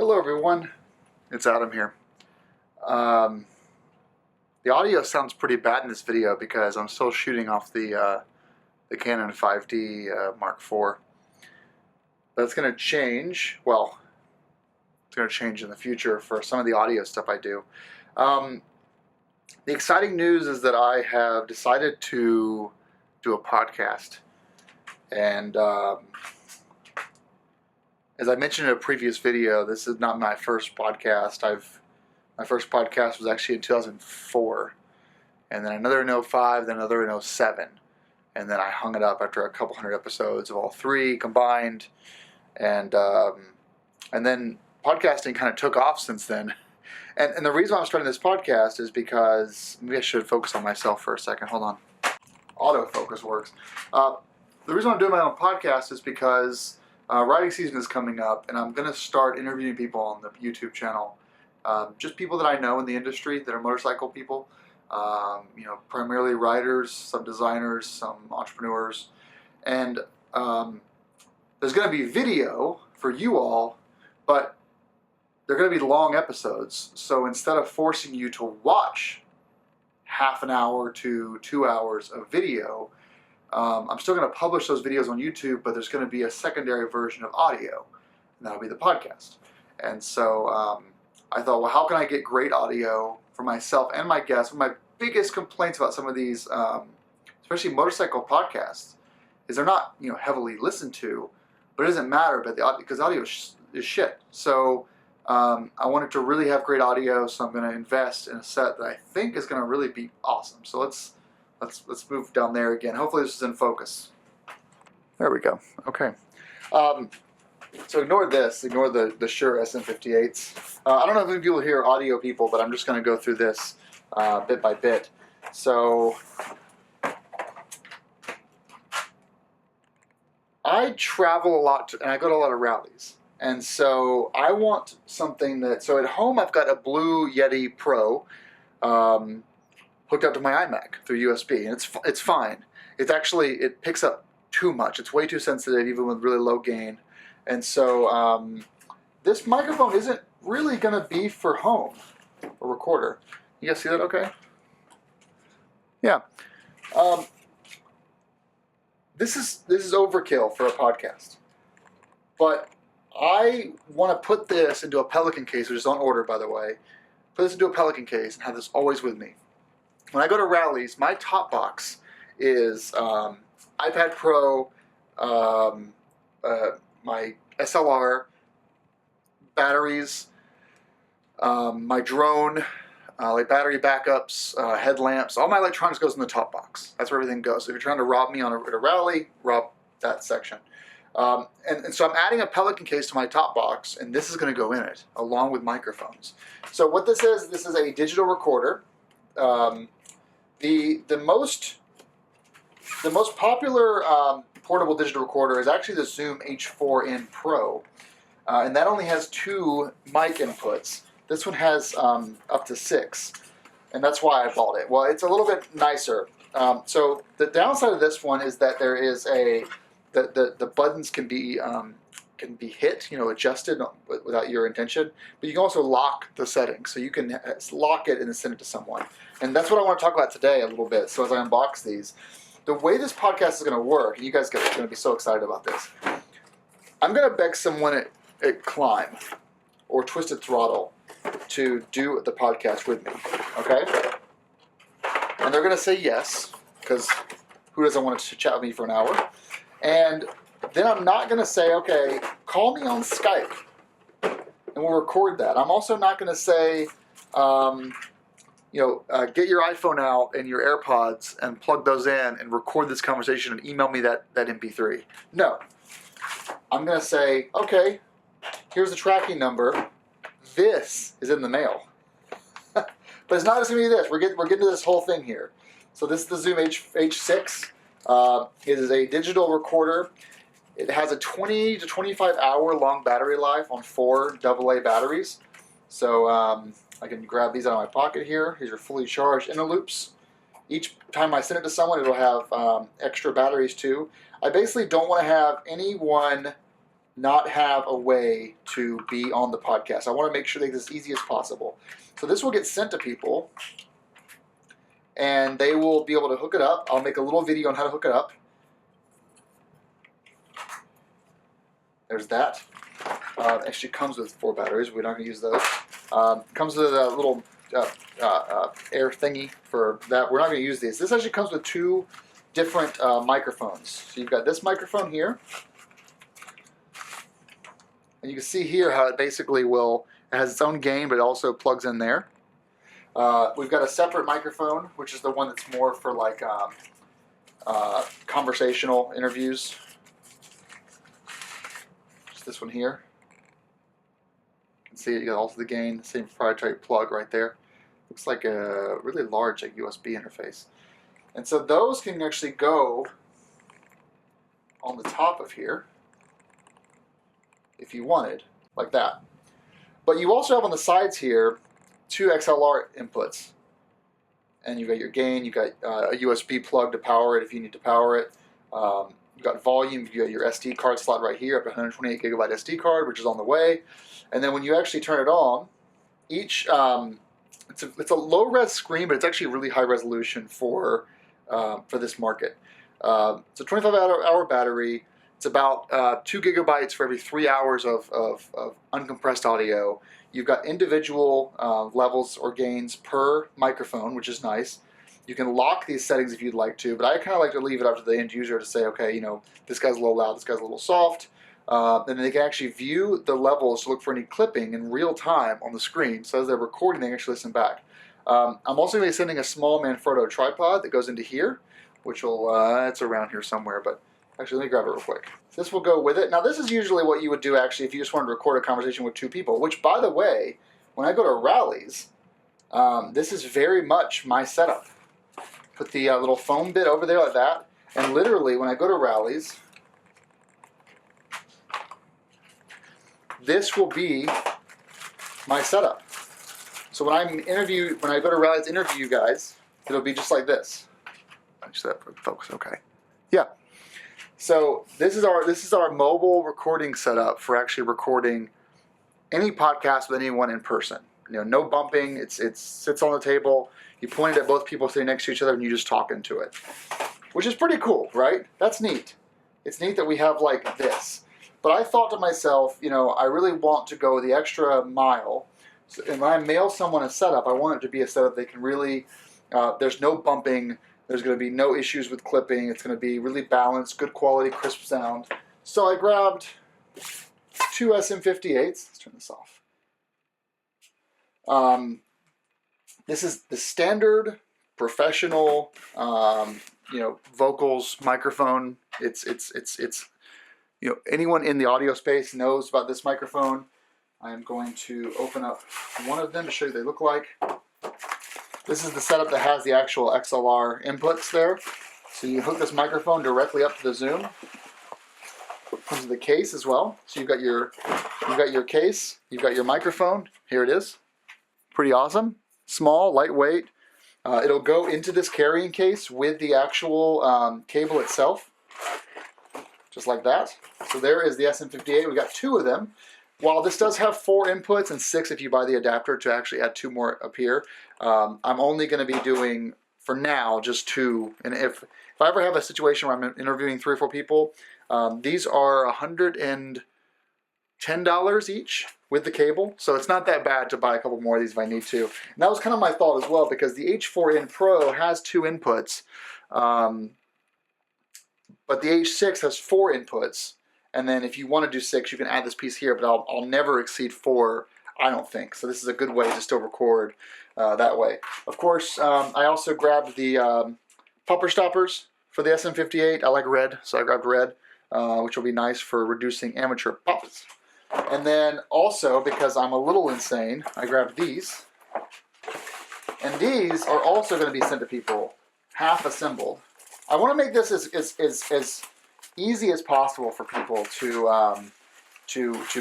Hello everyone, it's Adam here. The audio sounds pretty bad in this video because I'm still shooting off the Canon 5D Mark IV. That's going to change, well, it's going to change in the future for some of the audio stuff I do. The exciting news is that I have decided to do a podcast. And as I mentioned in a previous video, this is not my first podcast. My first podcast was actually in 2004, and then another in 2005, then another in 2007, and then I hung it up after a couple hundred episodes of all three combined, and then podcasting kind of took off since then. And the reason I'm starting this podcast is because, maybe I should focus on myself for a second. Hold on. Autofocus works. The reason I'm doing my own podcast is because riding season is coming up, and I'm going to start interviewing people on the YouTube channel. Just people that I know in the industry that are motorcycle people. Primarily riders, some designers, some entrepreneurs. And there's going to be video for you all, but they're going to be long episodes. So instead of forcing you to watch half an hour to 2 hours of video, I'm still going to publish those videos on YouTube, but there's going to be a secondary version of audio, and that'll be the podcast. And so I thought, well, how can I get great audio for myself and my guests? One of my biggest complaints about some of these, especially motorcycle podcasts, is they're not heavily listened to, but it doesn't matter because audio is shit. So I wanted to really have great audio, so I'm going to invest in a set that I think is going to really be awesome. So let's move down there again. Hopefully this is in focus. There we go. Okay. So ignore this. Ignore the Shure SM58s. I don't know if any people here are audio people, but I'm just going to go through this bit by bit. So I travel a lot, and I go to a lot of rallies. And so I want something so at home I've got a Blue Yeti Pro hooked up to my iMac through USB, and it's fine. It picks up too much. It's way too sensitive, even with really low gain. And so this microphone isn't really going to be for home, a recorder. You guys see that okay? Yeah. This is overkill for a podcast. But I want to put this into a Pelican case, which is on order, by the way. Put this into a Pelican case and have this always with me. When I go to rallies, my top box is iPad Pro, my SLR, batteries, my drone, like battery backups, headlamps. All my electronics goes in the top box. That's where everything goes. So if you're trying to rob me at a rally, rob that section. And so I'm adding a Pelican case to my top box, and this is going to go in it, along with microphones. So what this is a digital recorder. The most popular portable digital recorder is actually the Zoom H4n Pro, and that only has 2 mic inputs. This one has up to 6, and that's why I bought it. Well, it's a little bit nicer. So the downside of this one is that there is the buttons can be hit, adjusted without your intention, but you can also lock the settings. So you can lock it and then send it to someone. And that's what I want to talk about today a little bit. So as I unbox these, the way this podcast is going to work, and you guys are going to be so excited about this, I'm going to beg someone at Climb or Twisted Throttle to do the podcast with me, okay? And they're going to say yes, because who doesn't want to chat with me for an hour? And then I'm not going to say, okay, call me on Skype, and we'll record that. I'm also not going to say, get your iPhone out and your AirPods and plug those in and record this conversation and email me that MP3. No. I'm going to say, okay, here's the tracking number. This is in the mail. But it's not just going to be this. We're getting to this whole thing here. So this is the Zoom H6. It is a digital recorder. It has a 20 to 25 hour long battery life on 4 AA batteries. So I can grab these out of my pocket here. These are fully charged inner loops. Each time I send it to someone, it'll have extra batteries too. I basically don't want to have anyone not have a way to be on the podcast. I want to make sure they make this as easy as possible. So this will get sent to people, and they will be able to hook it up. I'll make a little video on how to hook it up. There's that. Actually comes with 4 batteries. We're not going to use those. Comes with a little air thingy for that. We're not going to use these. This actually comes with 2 different microphones. So you've got this microphone here. And you can see here how it basically it has its own gain, but it also plugs in there. We've got a separate microphone, which is the one that's more for like conversational interviews. Just this one here. You can see it, you got also the gain, the same proprietary plug right there. Looks like a really large USB interface. And so those can actually go on the top of here if you wanted, like that. But you also have on the sides here 2 XLR inputs. And you've got your gain, you've got a USB plug to power it if you need to power it. You've got volume, you've got your SD card slot right here, up to 128 gigabyte SD card, which is on the way. And then when you actually turn it on, each it's a low res screen, but it's actually really high resolution for this market. It's a 25-hour battery. It's about 2 gigabytes for every 3 hours of uncompressed audio. You've got individual levels or gains per microphone, which is nice. You can lock these settings if you'd like to, but I kind of like to leave it up to the end user to say, okay, you know, this guy's a little loud, this guy's a little soft. And they can actually view the levels to look for any clipping in real time on the screen. So as they're recording, they can actually listen back. I'm also going to be sending a small Manfrotto tripod that goes into here, which will, it's around here somewhere, but actually let me grab it real quick. So this will go with it. Now this is usually what you would do actually if you just wanted to record a conversation with 2 people, which by the way, when I go to rallies, this is very much my setup. Put the little foam bit over there like that, and literally when I go to rallies, this will be my setup. So when I go to rallies to interview you guys, it'll be just like this. Actually, that focus, okay. Yeah. So this is our mobile recording setup for actually recording any podcast with anyone in person. You know, no bumping. It sits on the table. You point it at both people sitting next to each other, and you just talk into it, which is pretty cool, right? That's neat. It's neat that we have like this. But I thought to myself, you know, I really want to go the extra mile. So, and when I mail someone a setup, I want it to be a setup they can really. There's no bumping. There's going to be no issues with clipping. It's going to be really balanced, good quality, crisp sound. So I grabbed 2 SM58s. Let's turn this off. This is the standard professional, you know, vocals microphone. It's you know, anyone in the audio space knows about this microphone. I am going to open up one of them to show you what they look like. This is the setup that has the actual XLR inputs there. So you hook this microphone directly up to the Zoom. Comes with the case as well. So you've got your case, you've got your microphone. Here it is. Pretty awesome. Small, lightweight. It'll go into this carrying case with the actual cable itself. Just like that. So there is the SM58. We got 2 of them. While this does have 4 inputs and 6 if you buy the adapter to actually add 2 more up here, I'm only going to be doing, for now, just 2. And if I ever have a situation where I'm interviewing 3 or 4 people, these are $110 each with the cable. So it's not that bad to buy a couple more of these if I need to. And that was kind of my thought as well, because the H4n Pro has 2 inputs, but the H6 has 4 inputs. And then if you want to do 6, you can add this piece here, but I'll never exceed 4, I don't think. So this is a good way to still record that way. Of course, I also grabbed the popper stoppers for the SM58. I like red, so I grabbed red, which will be nice for reducing amateur pops. And then also, because I'm a little insane, I grabbed these. And these are also going to be sent to people half assembled. I want to make this as easy as possible for people to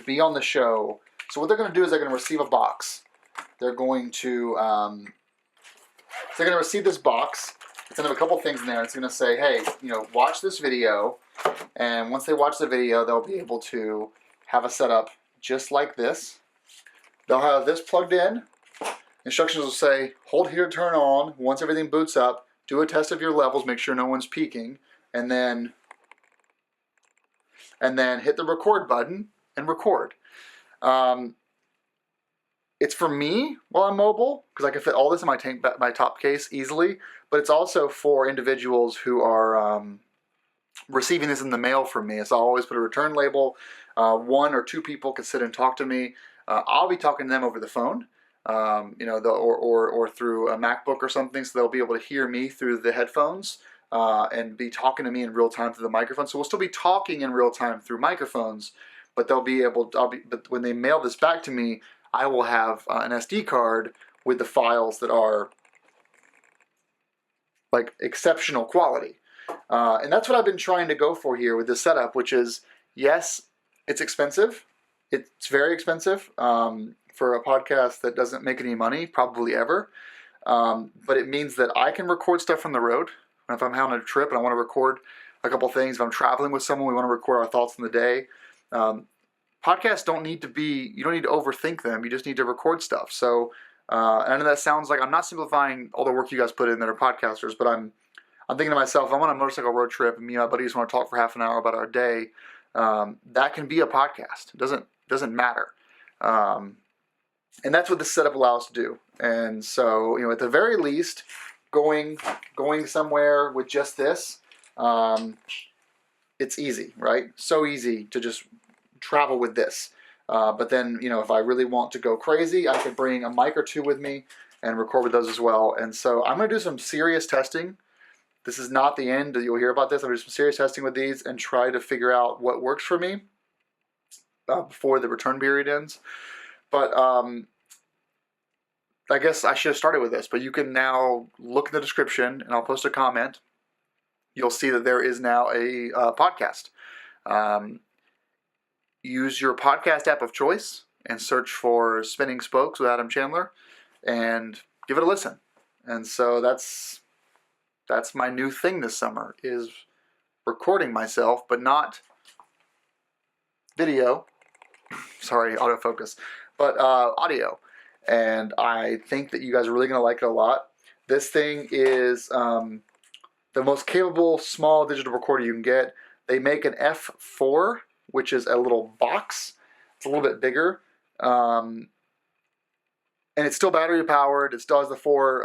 be on the show. So what they're going to do is they're going to receive a box. They're going to receive this box. It's going to have a couple things in there. It's going to say, hey, you know, watch this video, and once they watch the video, they'll be able to have a setup just like this. They'll have this plugged in. Instructions will say, hold here to turn on. Once everything boots up, do a test of your levels, make sure no one's peaking, and then hit the record button and record. It's for me while I'm mobile, because I can fit all this in my top case easily, but it's also for individuals who are receiving this in the mail from me. So I'll always put a return label. 1 or 2 people can sit and talk to me. I'll be talking to them over the phone, or through a MacBook or something, so they'll be able to hear me through the headphones and be talking to me in real time through the microphone. So we'll still be talking in real time through microphones, but but when they mail this back to me, I will have an SD card with the files that are like exceptional quality. And that's what I've been trying to go for here with this setup, which is, yes, it's expensive. It's very expensive for a podcast that doesn't make any money, probably ever. But it means that I can record stuff from the road. If I'm on a trip and I want to record a couple things, if I'm traveling with someone, we want to record our thoughts in the day. Podcasts don't need to be, you don't need to overthink them. You just need to record stuff. So, and I know that sounds like I'm not simplifying all the work you guys put in that are podcasters, but I'm thinking to myself, I'm on a motorcycle road trip and me and my buddies want to talk for half an hour about our day. That can be a podcast. It doesn't matter. And that's what this setup allows us to do. And so, at the very least, going somewhere with just this, it's easy, right? So easy to just travel with this. But then, if I really want to go crazy, I could bring a mic or 2 with me and record with those as well. And so I'm going to do some serious testing. This is not the end. You'll hear about this. I'm going to do some serious testing with these and try to figure out what works for me before the return period ends. But I guess I should have started with this, but you can now look in the description and I'll post a comment. You'll see that there is now a podcast. Use your podcast app of choice and search for Spinning Spokes with Adam Chandler and give it a listen. And so that's my new thing this summer, is recording myself, but not video. Sorry, autofocus, but audio. And I think that you guys are really going to like it a lot. This thing is the most capable small digital recorder you can get. They make an F4, which is a little box. It's a little bit bigger. And it's still battery powered. It still has the 4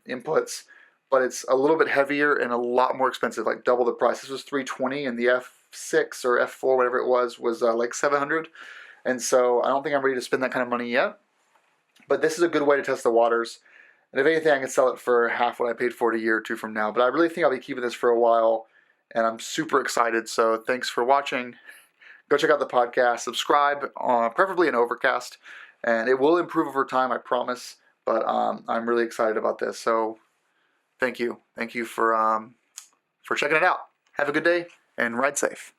inputs, but it's a little bit heavier and a lot more expensive, like double the price. This was $320 and the F6 or F4, whatever it was like $700. And so I don't think I'm ready to spend that kind of money yet. But this is a good way to test the waters. And if anything, I can sell it for half what I paid for it a year or 2 from now. But I really think I'll be keeping this for a while, and I'm super excited. So thanks for watching. Go check out the podcast. Subscribe, preferably in Overcast. And it will improve over time, I promise. But I'm really excited about this. So thank you. Thank you for checking it out. Have a good day and ride safe.